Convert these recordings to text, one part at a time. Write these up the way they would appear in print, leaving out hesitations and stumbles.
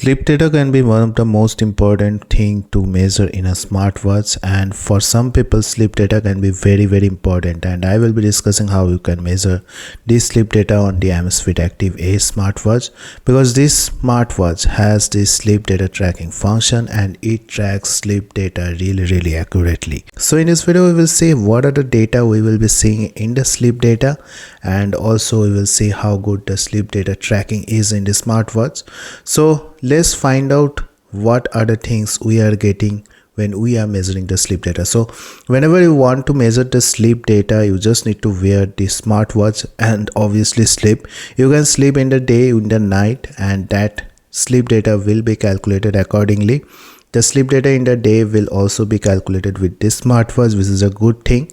Sleep data can be one of the most important thing to measure in a smartwatch, and for some people sleep data can be very important, and I will be discussing how you can measure this sleep data on the Amazfit Active Edge smartwatch, because this smartwatch has this sleep data tracking function and it tracks sleep data really accurately. So in this video we will see what are the data we will be seeing in the sleep data, and also we will see how good the sleep data tracking is in the smartwatch. So let's find out what are the things we are getting when we are measuring the sleep data. So whenever you want to measure the sleep data, you just need to wear the smartwatch and obviously sleep. You can sleep in the day, in the night, and that sleep data will be calculated accordingly. The sleep data in the day will also be calculated with this smartwatch, which is a good thing.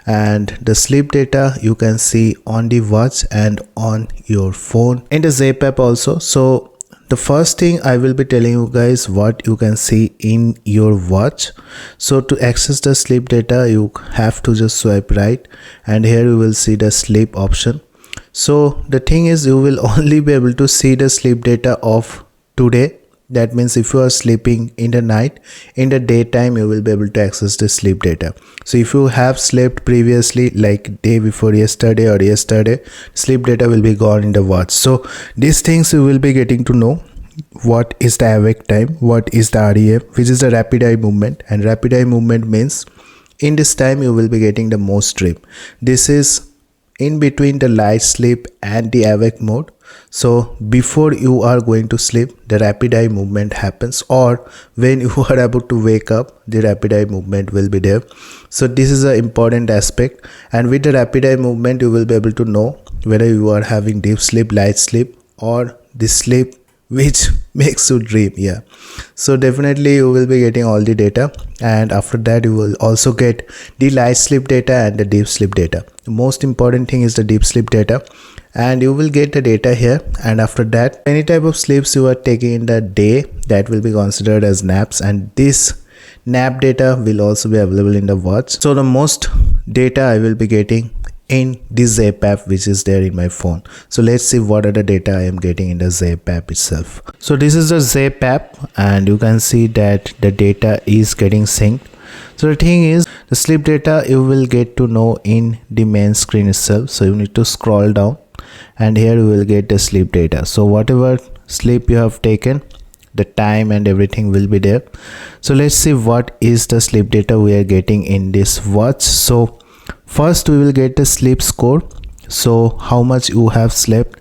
And the sleep data you can see on the watch and on your phone in the Zepp app also. So the first thing I will be telling you guys what you can see in your watch. So to access the sleep data, you have to just swipe right, and here you will see the sleep option. So the thing is, you will only be able to see the sleep data of today. That means if you are sleeping in the night, in the daytime you will be able to access the sleep data. So if you have slept previously, like day before yesterday or yesterday, sleep data will be gone in the watch. So these things you will be getting to know. What is the awake time, what is the REM, which is the rapid eye movement, and rapid eye movement means in this time you will be getting the most sleep. This is in between the light sleep and the awake mode. So before you are going to sleep, the rapid eye movement happens, or when you are about to wake up, the rapid eye movement will be there. So this is an important aspect, and with the rapid eye movement you will be able to know whether you are having deep sleep, light sleep, or the sleep which makes you dream. Yeah, so definitely you will be getting all the data, and after that you will also get the light sleep data and the deep sleep data. The most important thing is the deep sleep data, and you will get the data here. And after that, any type of sleeps you are taking in the day, that will be considered as naps, and this nap data will also be available in the watch. So the most data I will be getting in this Zepp app, which is there in my phone. So let's see what are the data I am getting in the Zepp app itself. So this is the Zepp app, and you can see that the data is getting synced. So the thing is, the sleep data you will get to know in the main screen itself. So you need to scroll down, and here you will get the sleep data. So whatever sleep you have taken, the time and everything will be there. So let's see what is the sleep data we are getting in this watch. So first we will get the sleep score. So how much you have slept,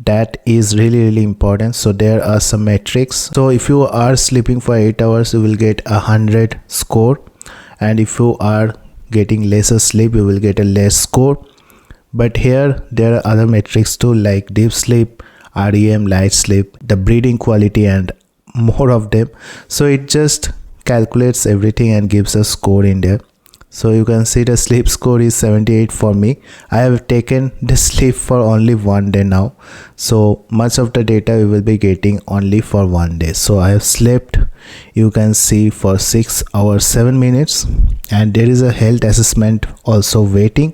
that is really important. So there are some metrics. So if you are sleeping for 8 hours, you will get 100 score, and if you are getting lesser sleep, you will get a less score. But here there are other metrics too, like deep sleep, REM, light sleep, the breathing quality, and more of them. So it just calculates everything and gives a score in there. So you can see the sleep score is 78 for me. I have taken the sleep for only 1 day now, so much of the data we will be getting only for 1 day. So I have slept, you can see, for 6 hours 7 minutes, and there is a health assessment also waiting.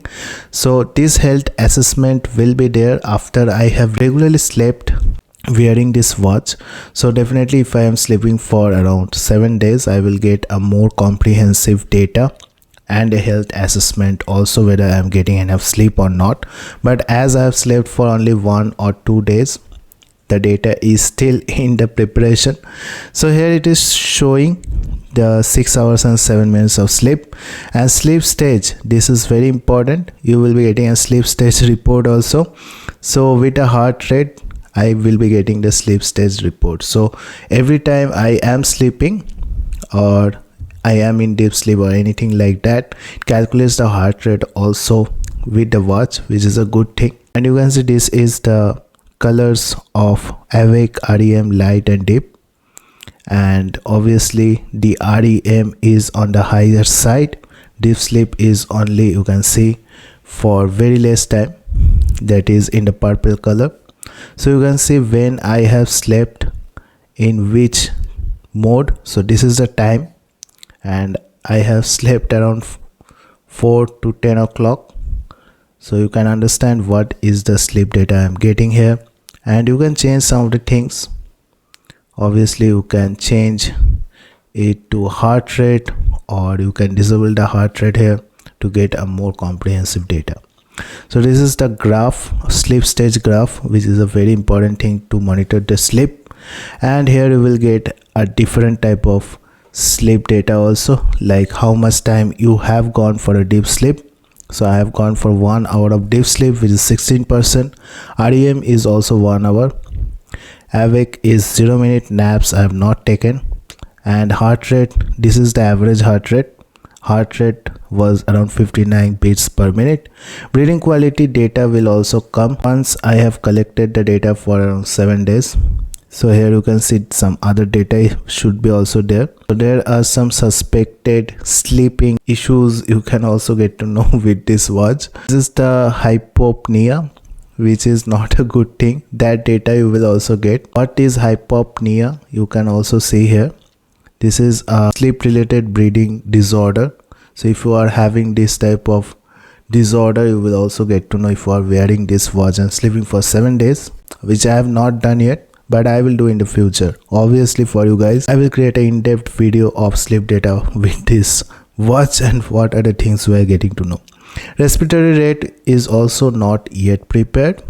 So this health assessment will be there after I have regularly slept wearing this watch. So definitely if I am sleeping for around 7 days, I will get a more comprehensive data and a health assessment also, whether I am getting enough sleep or not. But as I have slept for only 1 or 2 days, the data is still in the preparation. So here it is showing the 6 hours and 7 minutes of sleep. And sleep stage, this is very important. You will be getting a sleep stage report also. So with a heart rate, I will be getting the sleep stage report. So every time I am sleeping, or I am in deep sleep or anything like that, it calculates the heart rate also with the watch, which is a good thing. And you can see this is the colors of awake, REM, light, and deep. And obviously the REM is on the higher side. Deep sleep is only, you can see, for very less time, that is in the purple color. So you can see when I have slept in which mode. So this is the time, and I have slept around 4 to 10 o'clock. So you can understand what is the sleep data I am getting here, and you can change some of the things Obviously you can change it to heart rate, or you can disable the heart rate here to get a more comprehensive data. So this is the graph, sleep stage graph, which is a very important thing to monitor the sleep. And here you will get a different type of sleep data also, like how much time you have gone for a deep sleep. So I have gone for 1 hour of deep sleep, which is 16%. REM is also 1 hour. Awake is 0 minute. Naps I have not taken. And heart rate, this is the average heart rate. Heart rate was around 59 beats per minute. Breathing quality data will also come once I have collected the data for around 7 days. So here you can see some other data should be also there. So there are some suspected sleeping issues you can also get to know with this watch. This is the hypopnea, which is not a good thing. That data you will also get. What is hypopnea? You can also see here. This is a sleep related breathing disorder. So if you are having this type of disorder, you will also get to know if you are wearing this watch and sleeping for 7 days, which I have not done yet, but I will do in the future. Obviously for you guys, I will create an in-depth video of sleep data with this watch and what are the things we are getting to know. Respiratory rate is also not yet prepared.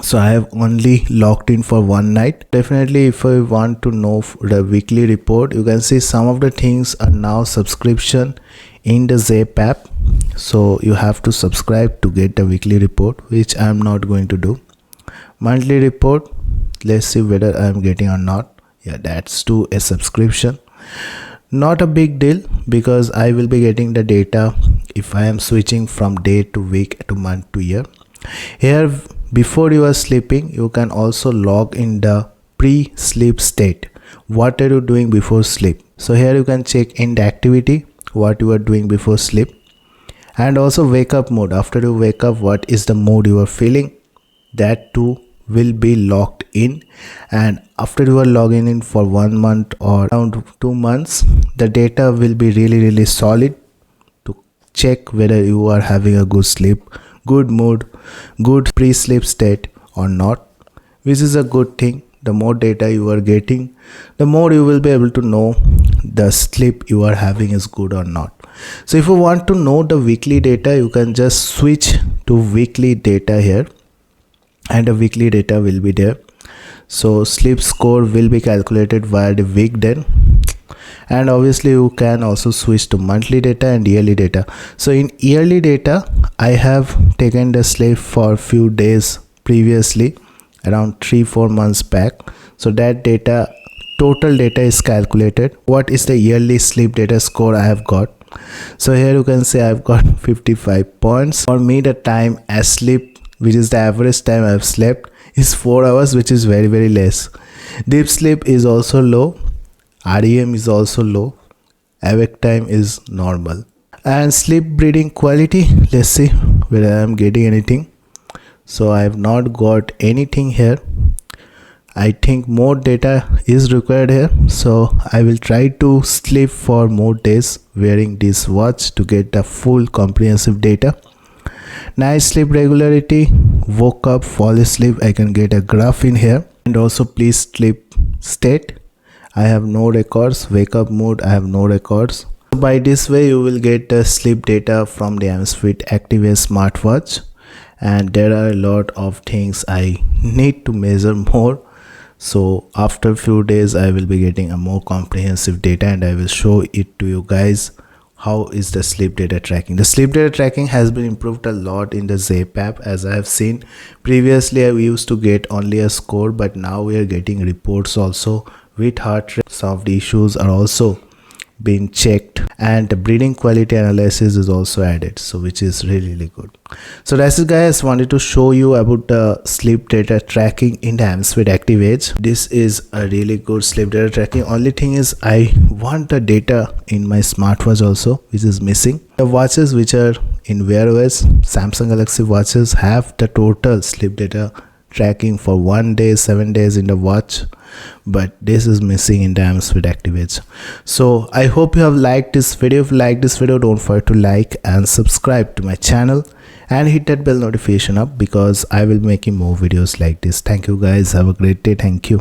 So I have only logged in for 1 night. Definitely if I want to know the weekly report, you can see some of the things are now subscription in the Zape app. So you have to subscribe to get the weekly report, which I am not going to do. Monthly report, let's see whether I am getting or not. Yeah, that's to a subscription. Not a big deal, because I will be getting the data if I am switching from day to week to month to year. Here, before you are sleeping, you can also log in the pre-sleep state. What are you doing before sleep? So here you can check in the activity, what you are doing before sleep, and also wake up mode. After you wake up, what is the mood you are feeling? That too will be logged in. And after you are logging in for 1 month or around 2 months, the data will be really solid to check whether you are having a good sleep, good mood, good pre-sleep state or not, which is a good thing. The more data you are getting, the more you will be able to know the sleep you are having is good or not. So if you want to know the weekly data, you can just switch to weekly data here, and the weekly data will be there. So sleep score will be calculated via the week then. And obviously you can also switch to monthly data and yearly data. So in yearly data, I have taken the sleep for a few days previously, around 3-4 months back. So that data, total data is calculated. What is the yearly sleep data score I have got? So here you can see I've got 55 points. For me, the time asleep, which is the average time I've slept, is 4 hours, which is very less. Deep sleep is also low. REM is also low. Awake time is normal. And sleep breathing quality, let's see whether I am getting anything. So I have not got anything here. I think more data is required here. So I will try to sleep for more days wearing this watch to get the full comprehensive data. Night sleep regularity, woke up, fall asleep, I can get a graph in here. And also please sleep state, I have no records. Wake up mode, I have no records. By this way you will get the sleep data from the Amazfit Active Edge smartwatch, and there are a lot of things I need to measure more. So after a few days I will be getting a more comprehensive data, and I will show it to you guys. How is the sleep data tracking? The sleep data tracking has been improved a lot in the Zape app. As I have seen previously, we used to get only a score, but now we are getting reports also with heart rate. Some of the issues are also being checked, and the breathing quality analysis is also added, so which is really good. So that's it guys, wanted to show you about the sleep data tracking in the Amazfit Active Edge. This is a really good sleep data tracking. Only thing is I want the data in my smartwatch also, which is missing. The watches which are in Wear OS, Samsung Galaxy watches, have the total sleep data tracking for 1 day, 7 days in the watch, but this is missing in the Amazfit Active Edge. So I hope you have liked this video. If you like this video, don't forget to like and subscribe to my channel and hit that bell notification up, because I will be making more videos like this. Thank you guys, have a great day. Thank you.